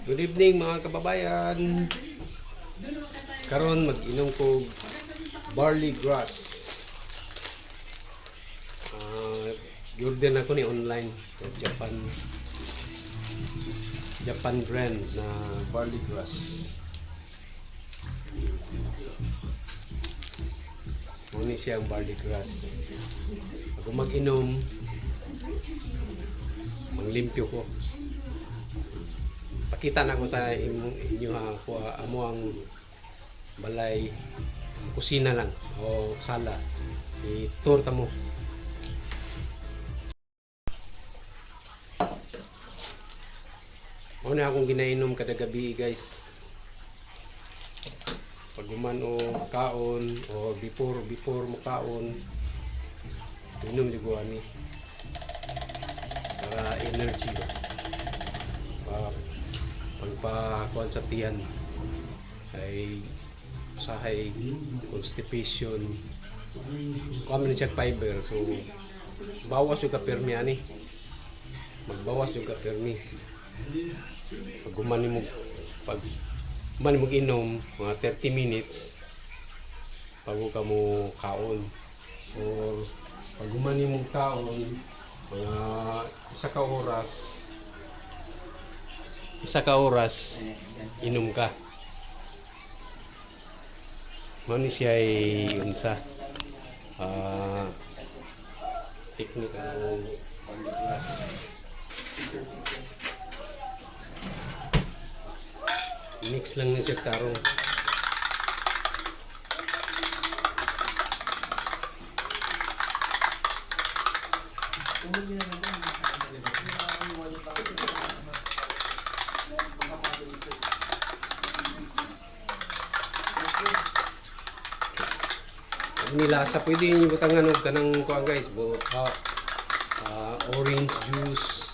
Good evening mga kababayan. Karon mag-inom ko barley grass. Order na ko ni online sa Japan brand na barley grass. Muna siyang barley grass. Ako mag-inom, manglimpyo ko. Pakita na ko sa inyo ha, amo ang balay kusina lang o sala. I-tour ta mo. Muna akong ginainom kada gabi guys. Pag guman o kaon o before mo kaon, inom ligo ani para energy ba. Pagpakuan sa tiyan ay usahay constipation kami na siya fiber, so bawas yung kapermi ani, magbawas yung kapermi pag gumani mo inom mga 30 minutes bago ka mo kaon, or pag gumani mo kaon mga isa ka oras inom ka. Mano siya ay unsa technique ng pagliglas. Mix lang ni siya tarong. Nilasa pwede niyo butang ano kanang kuan guys, orange juice,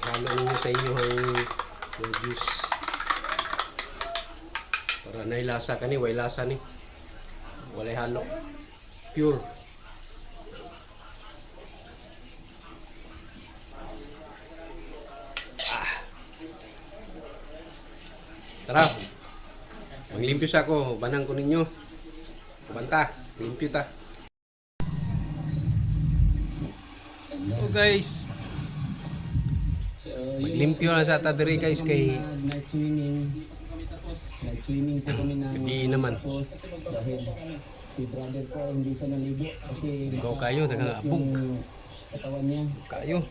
halo niyo sa inyo ang juice para nailasa kani, way lasa ni walay halo, pure. Tara, maglimpyo sa ako, banang ko ninyo. Banta, limpyo ta. So guys, maglimpyo na sa ta diri guys kay night swimming po kami ng hindi naman. Dahil si brother ko hindi sa naligo kasi Ikaw kayo, dagang abog. katawan niya. Kayo.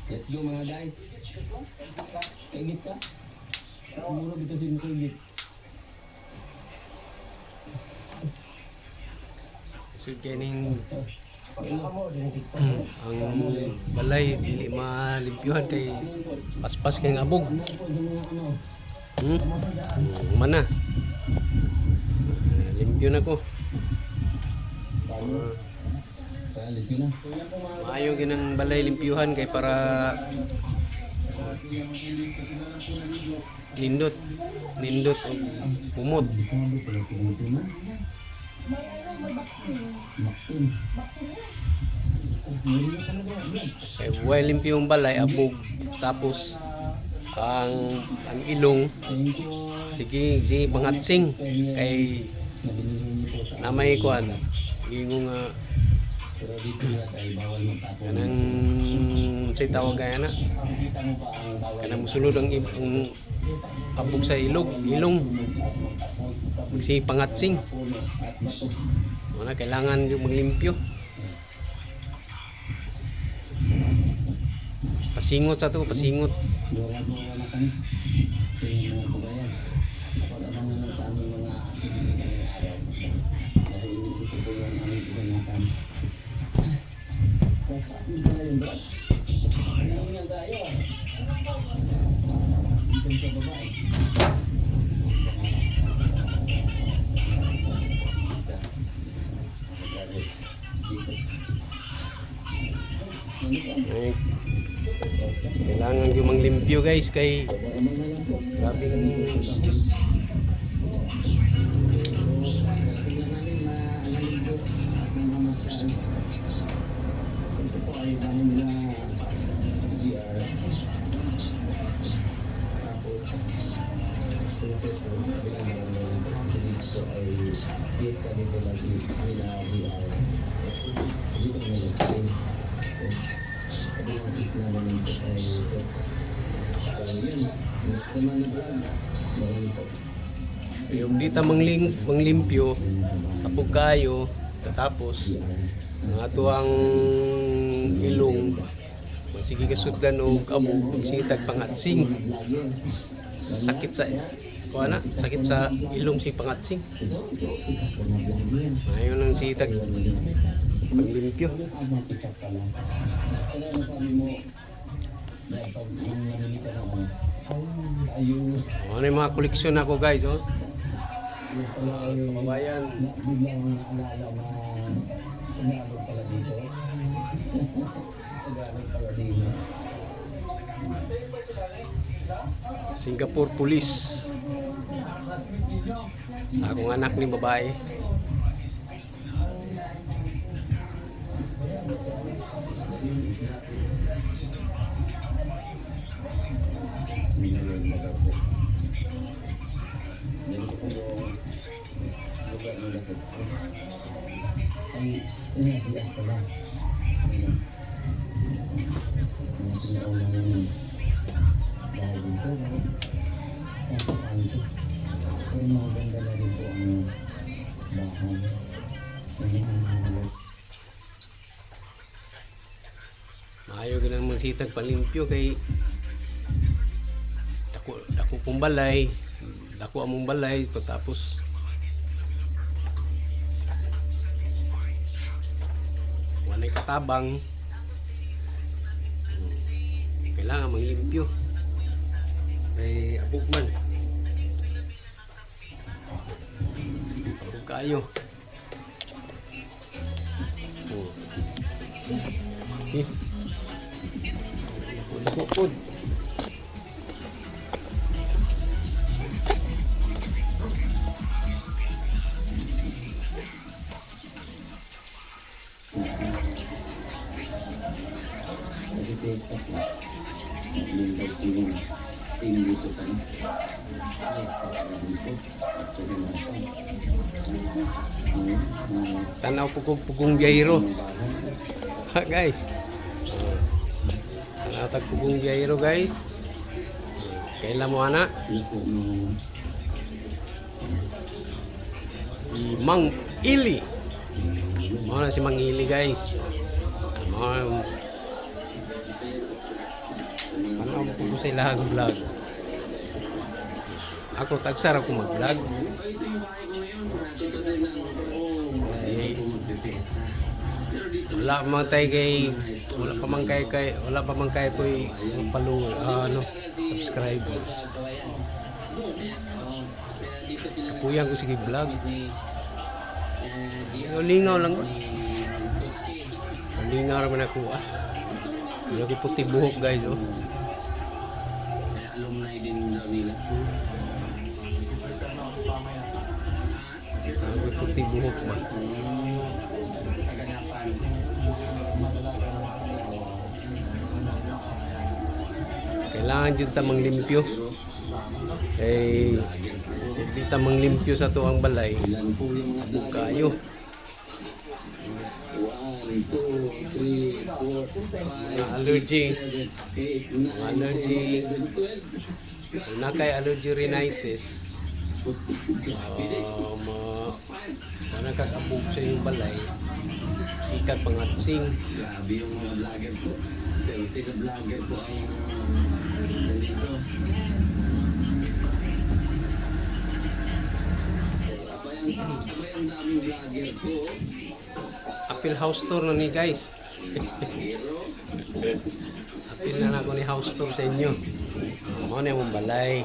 Let's go mga guys. Kaigit ka? Muro dito si Kaigit. So kining ang balay dili malimpyuhan kay paspas kay abog. Mana? Limpyo na ko. Maayo ginang balay limpyuhan kay para nindot og umot. Well, limpyo yung balay, abog, tapos ang ilong sige pangatsing kay namay kuan gingo nga kanang say tawag kaya na kanang musulod ang abog sa ilong si pangatsing. Wala kailangan yung maglimpyo. Pasingot sa to, pasingot. Ay, kailangan yung manglimpyo guys kay grabing Ito po ay dahil na GR Yung dita manglimpyo kapag kayo tapos ang ato ang ilong sige kasudlan og abo pagsitag pangatsing sakit sa kuana sakit sa ilong si pangatsing ayon ang sitag panglimpyo. Ano yung mga koleksyon ako guys, oh. Kababayan. Singapore Police. Akong anak ni babae. Maayo ganang magsitag palimpyo kay dako kong balay, dako among balay tapos walay katabang. Kailangan manglimpyo kay abog man abog kayo. Pupod. Kasi pesta po. Yung team dito pa na. Pesta pa dito. Tanaw pugong biyahero. Ha guys. Tanaw pugong biyahero guys. Kailan mo anak? Si Mang Ili. Mo na si Mang Ili guys. Ano po sa ilang vlog. Ako tagsara ko mag-vlog. Wala pa man kay ko follow subscribers. Kapuyan ko sige vlog. Lingaw lang. Lingaw naman ako Hindi ko puti buhok guys oh. Alumni din daw nila. Ako puti buhok ba. Kailangan dyan tamang limpyo. Hindi tamang limpyo sa tuang balay. Abog kayo. 1, 2, 3, 4, 5, Allergy. 6, 7, 8, 9, Allergy. 10, 12. Kung na kay allergy rhinitis, nakakabog sa yung balay, sikat pangatsing. Grabe yung mga vlogger po. Tiga-vlogger po ang nandito. Abay ang daming vlogger po. Apil house tour na ni guys. Apil na ako ni house tour sa inyo. Mo na yung balay.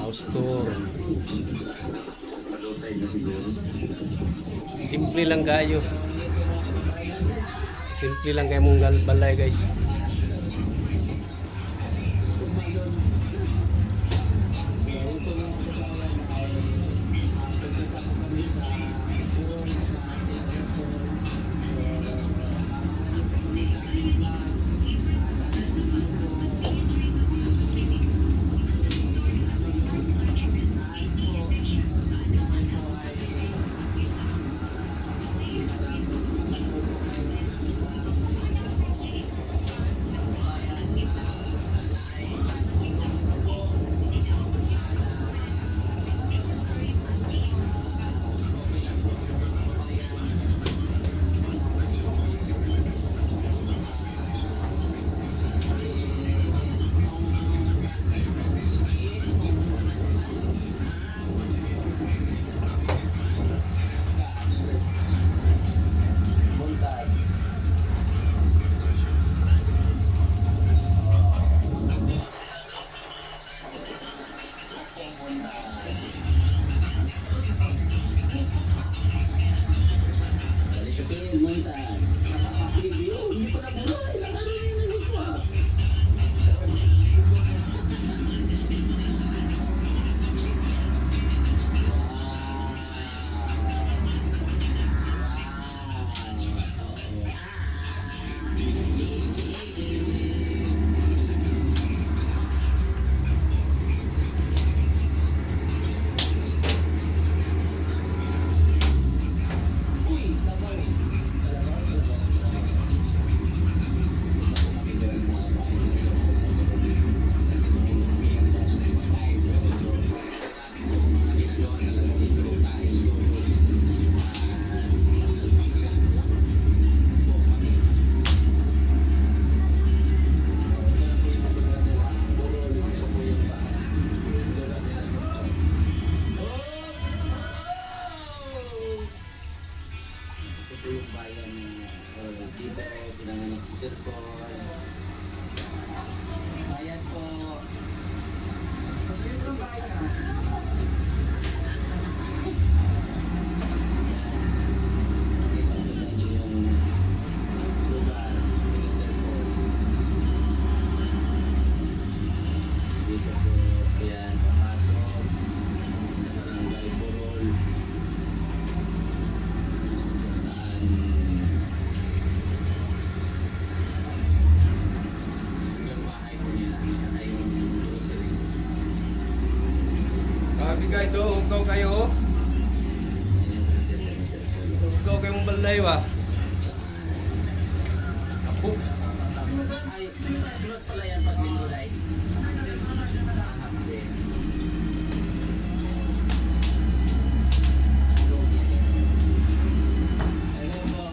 House tour. Simple lang kayo. Simple lang kayo mong balay guys. kababayan dito, pinanganak si Sir Paul. Ayan po. Dito po sa inyo yung lugar ni Sir Paul. Dito po, ayan, papasok sa Barangay Burol. Saan yung bahay po nila ay yung grocery. Grabe guys, oh, ugaw kayo. Oh. Ayan yung presenter ni Sir Paul. Ugaw kayong balay ba? Apo. Ay, close pala yan pag linulay. Half day. Hello po.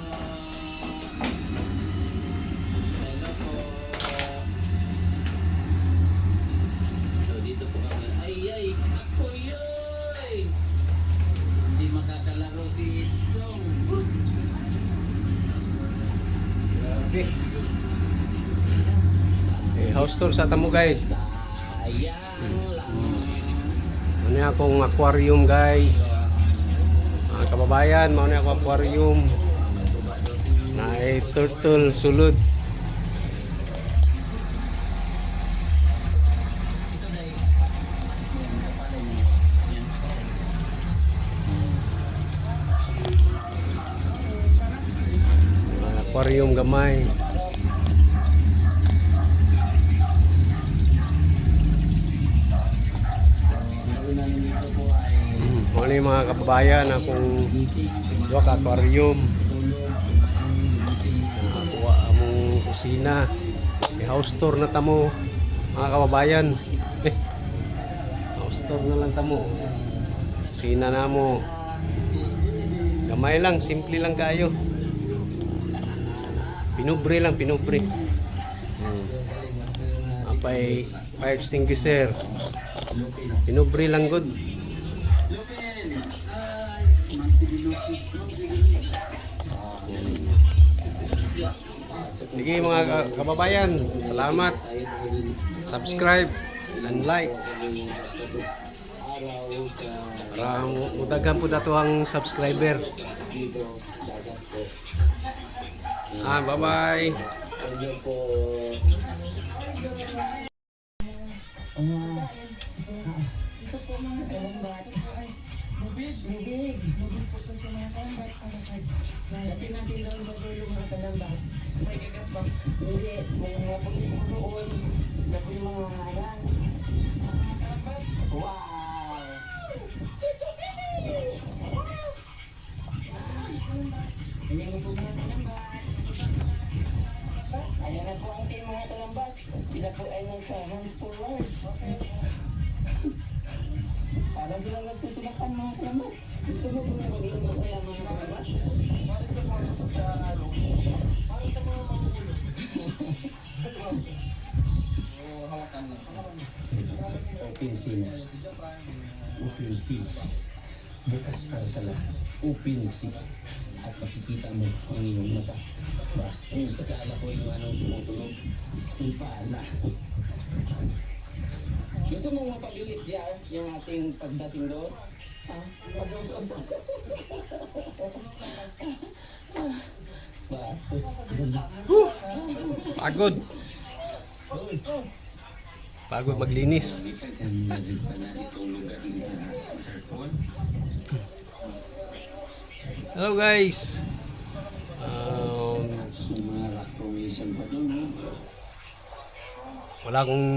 Hello po. So dito po kami. Ay, ako yoy! Hindi makakalaro si Stone. Grabe. Eh, house tour sa tamo guys. Sayang lang. Ano yung akong aquarium guys. Mga kababayan, mauna yung akong aquarium. Na turtle sulod. Aquarium gamay. Ano yung mga kababayan akong duwa ka aquarium. Nakakuha among kusina. May house tour na tamo mga kababayan. House tour na lang tamo. Kusina na mo. Gamay lang, simple lang kayo. Pinubre lang, pinubre. Apay fire extinguisher. Pinubre lang good. Sige mga kababayan, salamat. Subscribe and like. Para mudagan po dato ang subscriber. Bye-bye. Bibig po sa mga kambat para kay natin natin daw sa dulo mga kalambas. May kakapa. Hindi, may mga pulis na doon. Naku yung mga harang. Wow! Ayan na po mga kalambas. Ayan na po ang ating mga kalambas. Sila po ay nasa hands forward. Para sila nagtutulakan mga kalambas. Gusto mo po na maglulong kaya mga kalambas? Para sa mga sa ano? Para sa mga magugulo. Hawakan na. Open sea na. Open sea. Bukas para sa lahat. Open sea. At makikita mo ang iyong mata. Basta kung sakala ko yung anong tumutunog. Yung pala. Gusto mong mapabilit diyan yung ating pagdating doon? Ha? Pagod. Pagod maglinis. Hello guys. Wala akong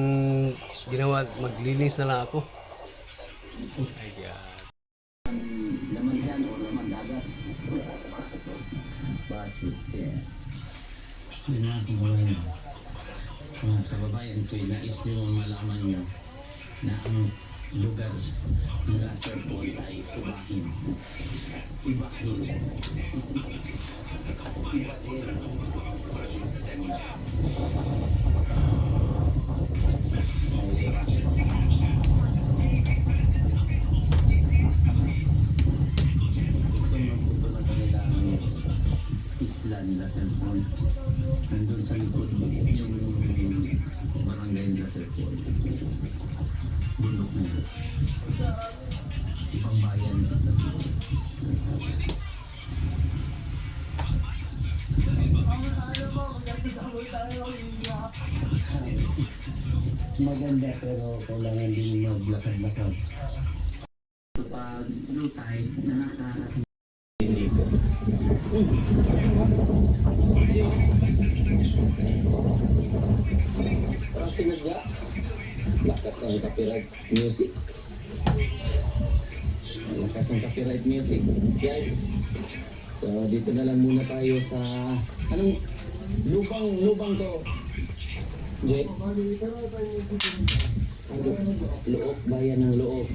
ginawa, maglinis na lang ako. Ayan. Laman dyan o laman dagat. But we said, sinabi mo lang mga kababayan ko, nais nyo malaman nyo na ang lugar nila Sir Paul ay ibahin. Ibahin. isla nila cellphone. Nandun sa likod yung barangay nila cellphone. Bundok na yun. Ibang bayan. Maganda pero kailangan din maglakad-lakad. Kapag low tide, nakaka... Hindi ko. Parang sinadya. Lakas ang copyright music. Lakas ang copyright music. Guys, so dito na lang muna tayo sa... Anong lubang to? Jay? Loob, bayan ng Loob.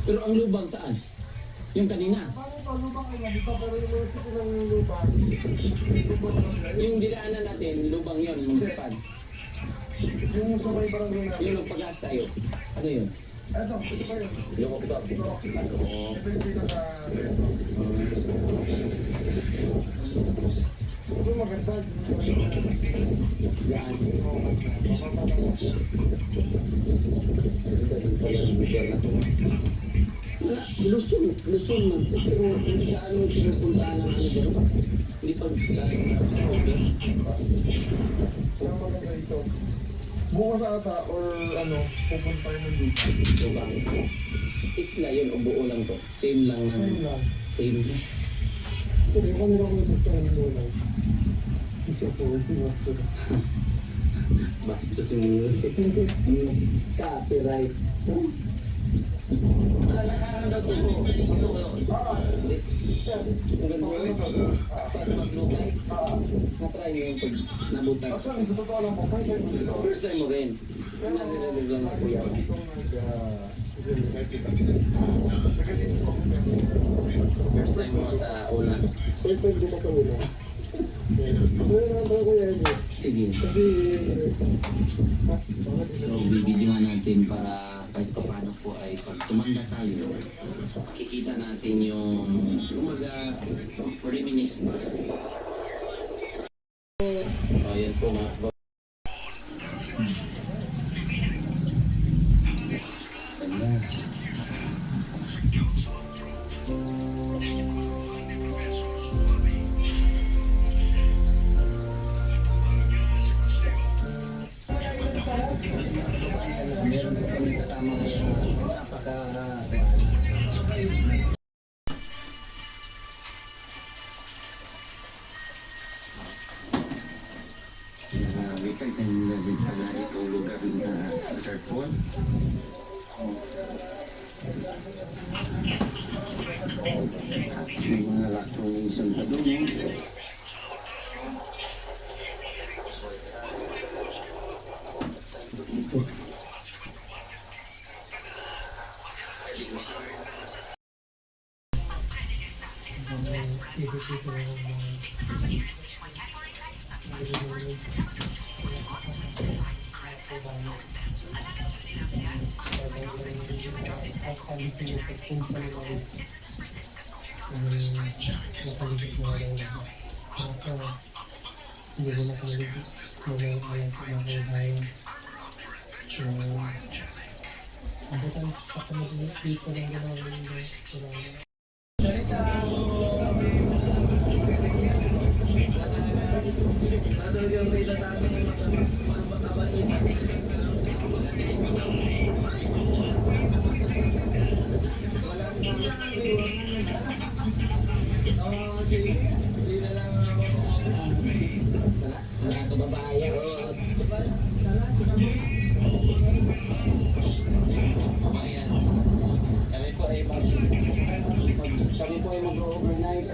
Pero ang lubang saan? Yung kanina. Yung dinaanan natin, lubang yun, municipal. Yung sabay barangay na. Yung nagpagas tayo. Ano yun? Ito, isa pa yun. Loob to. Ito yung pinaka-sentro. Ito maganda. Yan. Luzon man. Pero hindi sa ano pinupuntaan ng ano ba? Hindi pa okay. Ang maganda ito. Bukas ata or ano, pupunta tayo ng dito. Lubang. Isla yun o buo lang to. Same lang ng... Ayun lang. Same. Sorry, kung meron ko ito ng dolan. Ito po, ito. Basta si music. Copyright. Lalakaran daw ito po. Hindi. Ang ganda yun. Para maglukay. Na-try mo yung pag nabutan. Actually, sa totoo lang po, first time ko dito. First time mo rin. Nare-review lang ako yan. First time mo sa una. First time ko pa kanila. Pero naman ko yan eh. Sige. Kasi, So, bibidyohan natin para kahit pa paano po ay pag tumanda tayo, makikita natin yung umaga reminisce ba. So, yan po mga boss. Ganda. Meron po kami kasama ngayon napaka weekend and din pala itong lugar na Desert Pool. May mga rock formation pa doon. Ito. Mga kababayan, ayan. Kami po ay mag-overnight.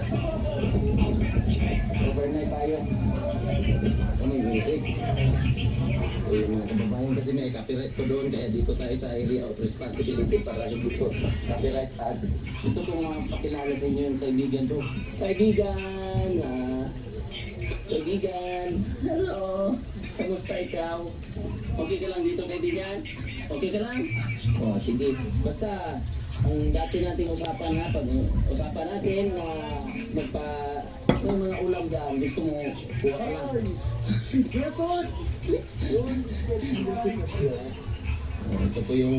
Overnight tayo. May music. So yung mga kababayan kasi may copyright ko doon kaya dito tayo sa area of responsibility para hindi ko copyright ad. Gusto kong pakilala sa inyo yung kaibigan ko. Kaibigan, hello! Kamusta ikaw? Okay ka lang dito, kaibigan? Okay ka lang? O, sige. Basta, ang dati nating usapan na, pag-usapan natin na May mga ulam dyan. Gusto mo, kuha ka lang. Ito po yung